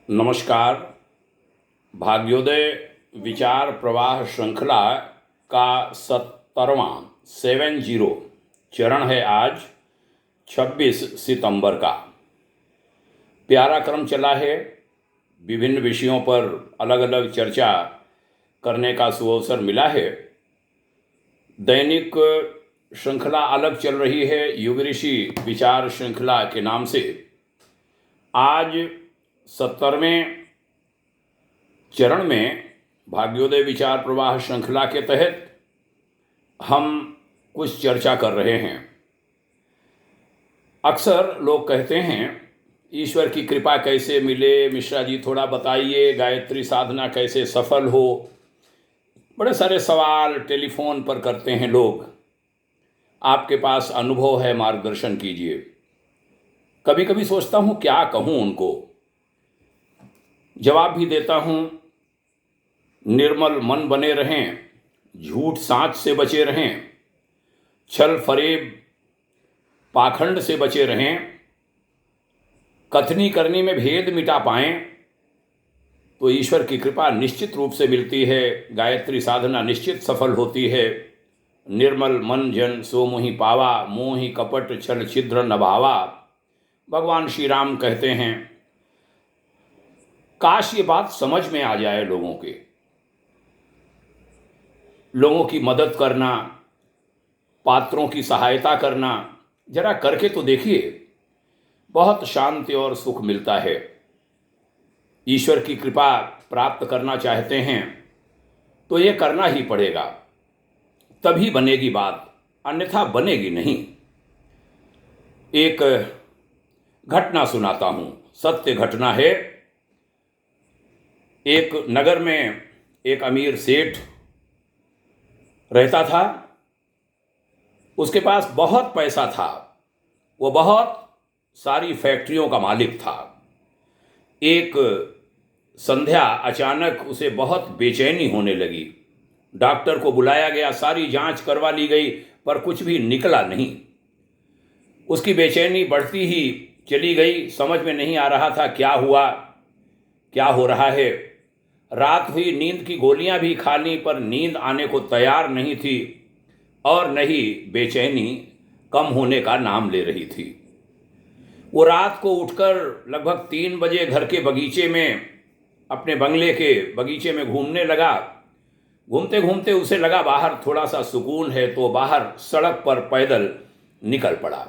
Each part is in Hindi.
नमस्कार। भाग्योदय विचार प्रवाह श्रृंखला का 70वां 70 चरण है आज 26 सितंबर का। प्यारा क्रम चला है। विभिन्न विषयों पर अलग अलग चर्चा करने का सुअवसर मिला है। दैनिक श्रृंखला अलग चल रही है, युग ऋषि विचार श्रृंखला के नाम से। आज 70वें चरण में भाग्योदय विचार प्रवाह श्रृंखला के तहत हम कुछ चर्चा कर रहे हैं। अक्सर लोग कहते हैं ईश्वर की कृपा कैसे मिले, मिश्रा जी थोड़ा बताइए, गायत्री साधना कैसे सफल हो। बड़े सारे सवाल टेलीफोन पर करते हैं लोग। आपके पास अनुभव है, मार्गदर्शन कीजिए। कभी कभी सोचता हूँ क्या कहूँ उनको। जवाब भी देता हूँ, निर्मल मन बने रहें, झूठ साँच से बचे रहें, छल फरेब पाखंड से बचे रहें, कथनी करनी में भेद मिटा पाएं तो ईश्वर की कृपा निश्चित रूप से मिलती है। गायत्री साधना निश्चित सफल होती है। निर्मल मन जन सो मोहि पावा, मोहि कपट छल छिद्र न भावा, भगवान श्री राम कहते हैं। काश ये बात समझ में आ जाए लोगों के। लोगों की मदद करना, पात्रों की सहायता करना, जरा करके तो देखिए, बहुत शांति और सुख मिलता है। ईश्वर की कृपा प्राप्त करना चाहते हैं तो ये करना ही पड़ेगा, तभी बनेगी बात, अन्यथा बनेगी नहीं। एक घटना सुनाता हूँ, सत्य घटना है। एक नगर में एक अमीर सेठ रहता था। उसके पास बहुत पैसा था। वो बहुत सारी फैक्ट्रियों का मालिक था। एक संध्या अचानक उसे बहुत बेचैनी होने लगी। डॉक्टर को बुलाया गया, सारी जांच करवा ली गई, पर कुछ भी निकला नहीं। उसकी बेचैनी बढ़ती ही चली गई। समझ में नहीं आ रहा था क्या हुआ, क्या हो रहा है। रात हुई, नींद की गोलियां भी खा ली, पर नींद आने को तैयार नहीं थी और न ही बेचैनी कम होने का नाम ले रही थी। वो रात को उठकर लगभग 3 बजे घर के बगीचे में, अपने बंगले के बगीचे में घूमने लगा। घूमते घूमते उसे लगा बाहर थोड़ा सा सुकून है, तो बाहर सड़क पर पैदल निकल पड़ा।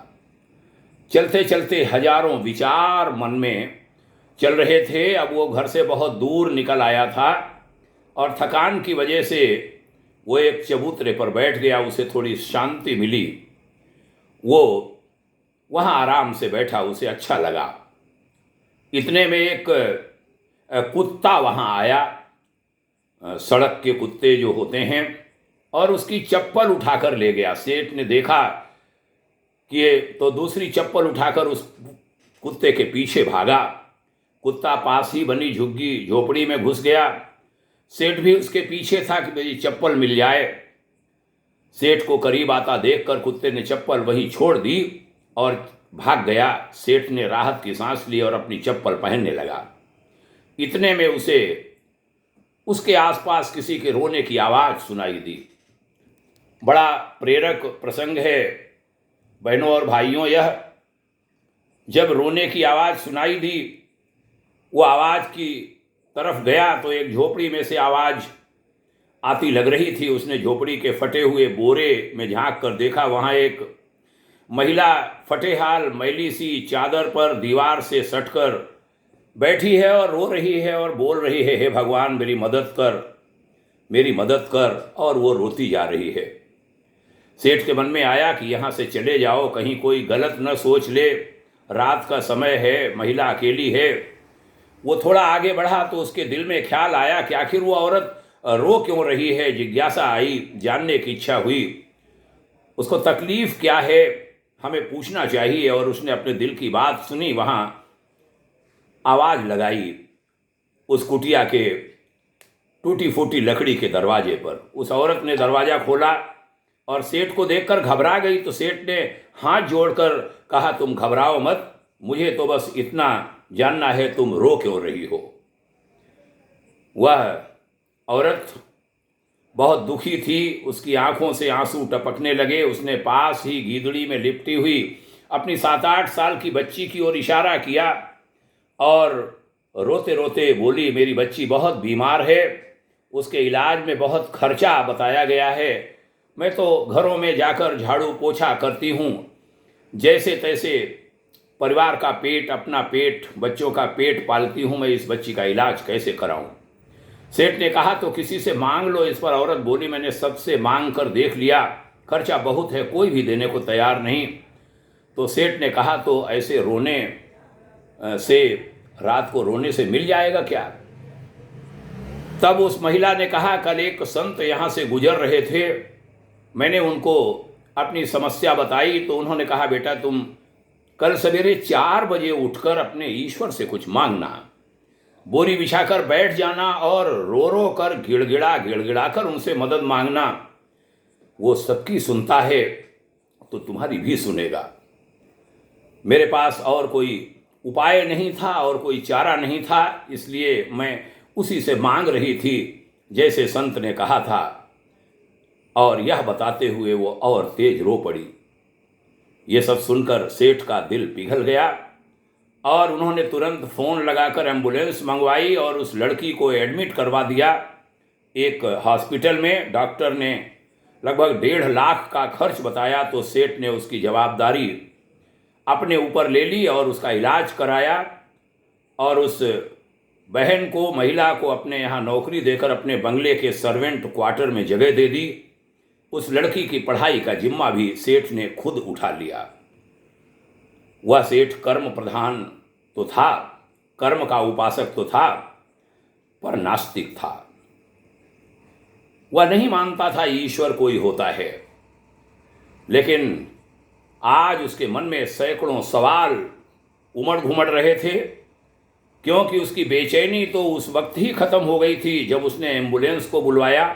चलते चलते हजारों विचार मन में चल रहे थे। अब वो घर से बहुत दूर निकल आया था और थकान की वजह से वो एक चबूतरे पर बैठ गया। उसे थोड़ी शांति मिली। वो वहाँ आराम से बैठा, उसे अच्छा लगा। इतने में एक कुत्ता वहाँ आया, सड़क के कुत्ते जो होते हैं, और उसकी चप्पल उठाकर ले गया। सेठ ने देखा कि ये तो दूसरी चप्पल उठाकर उस कुत्ते के पीछे भागा। कुत्ता पास ही बनी झुग्गी झोपड़ी में घुस गया। सेठ भी उसके पीछे था कि मेरी चप्पल मिल जाए। सेठ को करीब आता देखकर कुत्ते ने चप्पल वहीं छोड़ दी और भाग गया। सेठ ने राहत की सांस ली और अपनी चप्पल पहनने लगा। इतने में उसे उसके आसपास किसी के रोने की आवाज़ सुनाई दी। बड़ा प्रेरक प्रसंग है बहनों और भाइयों। यह जब रोने की आवाज़ सुनाई दी, वो आवाज़ की तरफ गया तो एक झोपड़ी में से आवाज़ आती लग रही थी। उसने झोपड़ी के फटे हुए बोरे में झांक कर देखा। वहाँ एक महिला फटेहाल मैली सी चादर पर दीवार से सटकर बैठी है और रो रही है और बोल रही है, हे भगवान मेरी मदद कर, मेरी मदद कर। और वो रोती जा रही है। सेठ के मन में आया कि यहाँ से चले जाओ, कहीं कोई गलत न सोच ले, रात का समय है, महिला अकेली है। वो थोड़ा आगे बढ़ा तो उसके दिल में ख्याल आया कि आखिर वो औरत रो क्यों रही है। जिज्ञासा आई, जानने की इच्छा हुई, उसको तकलीफ क्या है, हमें पूछना चाहिए। और उसने अपने दिल की बात सुनी। वहाँ आवाज़ लगाई उस कुटिया के टूटी फूटी लकड़ी के दरवाजे पर। उस औरत ने दरवाज़ा खोला और सेठ को देखकर घबरा गई। तो सेठ ने हाथ जोड़कर कहा, तुम घबराओ मत, मुझे तो बस इतना जानना है तुम रो क्यों रही हो। वह औरत बहुत दुखी थी, उसकी आंखों से आंसू टपकने लगे। उसने पास ही गीदड़ी में लिपटी हुई अपनी 7-8 साल की बच्ची की ओर इशारा किया और रोते रोते बोली, मेरी बच्ची बहुत बीमार है, उसके इलाज में बहुत खर्चा बताया गया है। मैं तो घरों में जाकर झाड़ू पोछा करती हूँ, जैसे तैसे परिवार का पेट, अपना पेट, बच्चों का पेट पालती हूँ, मैं इस बच्ची का इलाज कैसे कराऊं। सेठ ने कहा तो किसी से मांग लो। इस पर औरत बोली, मैंने सबसे मांग कर देख लिया, खर्चा बहुत है, कोई भी देने को तैयार नहीं। तो सेठ ने कहा तो ऐसे रोने से, रात को रोने से मिल जाएगा क्या। तब उस महिला ने कहा, कल एक संत यहाँ से गुजर रहे थे, मैंने उनको अपनी समस्या बताई तो उन्होंने कहा, बेटा तुम कल सवेरे 4 बजे उठकर अपने ईश्वर से कुछ मांगना, बोरी बिछाकर बैठ जाना और रो रो कर गिड़गिड़ा कर उनसे मदद मांगना। वो सबकी सुनता है तो तुम्हारी भी सुनेगा। मेरे पास और कोई उपाय नहीं था और कोई चारा नहीं था, इसलिए मैं उसी से मांग रही थी जैसे संत ने कहा था। और यह बताते हुए वो और तेज रो पड़ी। ये सब सुनकर सेठ का दिल पिघल गया और उन्होंने तुरंत फ़ोन लगाकर एम्बुलेंस मंगवाई और उस लड़की को एडमिट करवा दिया एक हॉस्पिटल में। डॉक्टर ने लगभग 1.5 लाख का खर्च बताया तो सेठ ने उसकी जवाबदारी अपने ऊपर ले ली और उसका इलाज कराया और उस बहन को, महिला को अपने यहाँ नौकरी देकर अपने बंगले के सर्वेंट क्वार्टर में जगह दे दी। उस लड़की की पढ़ाई का जिम्मा भी सेठ ने खुद उठा लिया। वह सेठ कर्म प्रधान तो था, कर्म का उपासक तो था, पर नास्तिक था। वह नहीं मानता था ईश्वर कोई होता है। लेकिन आज उसके मन में सैकड़ों सवाल उमड़ घुमड़ रहे थे, क्योंकि उसकी बेचैनी तो उस वक्त ही खत्म हो गई थी जब उसने एम्बुलेंस को बुलवाया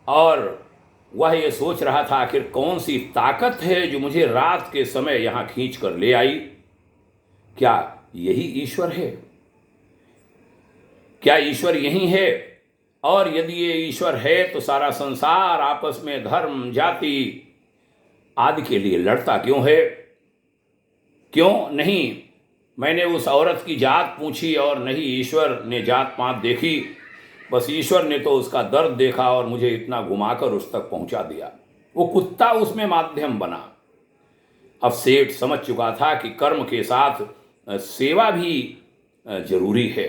और वह ये सोच रहा था आखिर कौन सी ताकत है जो मुझे रात के समय यहाँ खींच कर ले आई। क्या यही ईश्वर है? क्या ईश्वर यही है? और यदि ये ईश्वर है तो सारा संसार आपस में धर्म, जाति आदि के लिए लड़ता क्यों है? क्यों नहीं मैंने उस औरत की जात पूछी और नहीं ईश्वर ने जात पात देखी, बस ईश्वर ने तो उसका दर्द देखा और मुझे इतना घुमाकर उस तक पहुंचा दिया। वो कुत्ता उसमें माध्यम बना। अब सेठ समझ चुका था कि कर्म के साथ सेवा भी जरूरी है,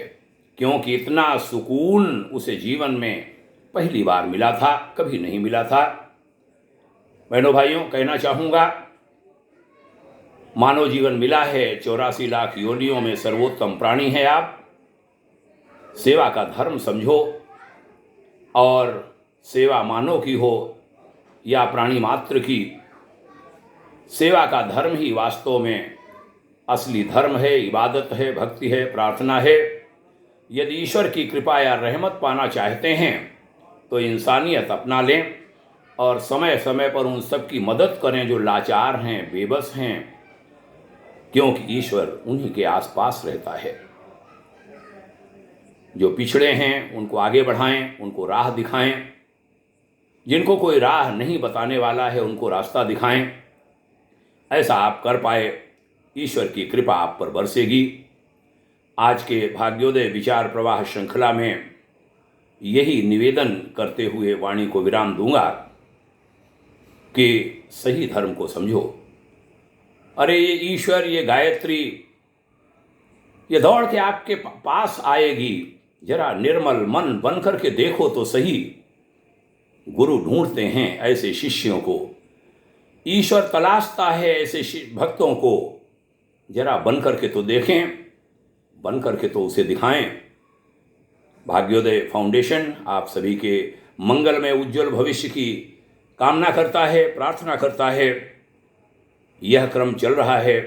क्योंकि इतना सुकून उसे जीवन में पहली बार मिला था, कभी नहीं मिला था। बहनों भाइयों, कहना चाहूँगा, मानव जीवन मिला है, 84 लाख योनियों में सर्वोत्तम प्राणी है आप। सेवा का धर्म समझो और सेवा मानव की हो या प्राणी मात्र की, सेवा का धर्म ही वास्तव में असली धर्म है, इबादत है, भक्ति है, प्रार्थना है। यदि ईश्वर की कृपा या रहमत पाना चाहते हैं तो इंसानियत अपना लें और समय समय पर उन सब की मदद करें जो लाचार हैं, बेबस हैं, क्योंकि ईश्वर उन्हीं के आसपास रहता है। जो पिछड़े हैं उनको आगे बढ़ाएं, उनको राह दिखाएं। जिनको कोई राह नहीं बताने वाला है उनको रास्ता दिखाएं। ऐसा आप कर पाए, ईश्वर की कृपा आप पर बरसेगी। आज के भाग्योदय विचार प्रवाह श्रृंखला में यही निवेदन करते हुए वाणी को विराम दूंगा कि सही धर्म को समझो। अरे ये ईश्वर, ये गायत्री, ये दौड़ के आपके पास आएगी। जरा निर्मल मन बन करके देखो तो सही। गुरु ढूंढते हैं ऐसे शिष्यों को, ईश्वर तलाशता है ऐसे भक्तों को। जरा बन करके तो देखें, बन करके तो उसे दिखाएं। भाग्योदय फाउंडेशन आप सभी के मंगलमय उज्जवल भविष्य की कामना करता है, प्रार्थना करता है। यह क्रम चल रहा है।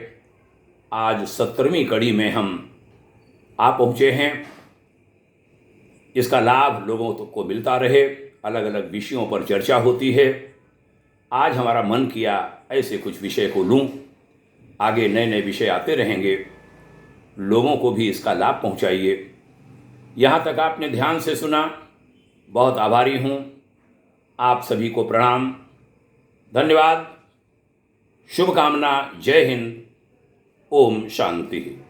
आज 17वीं कड़ी में हम आ पहुँचे हैं। इसका लाभ लोगों को मिलता रहे, अलग अलग विषयों पर चर्चा होती है। आज हमारा मन किया ऐसे कुछ विषय को लूँ, आगे नए नए विषय आते रहेंगे। लोगों को भी इसका लाभ पहुंचाइए। यहाँ तक आपने ध्यान से सुना, बहुत आभारी हूँ। आप सभी को प्रणाम, धन्यवाद, शुभकामना, जय हिंद, ओम शांति।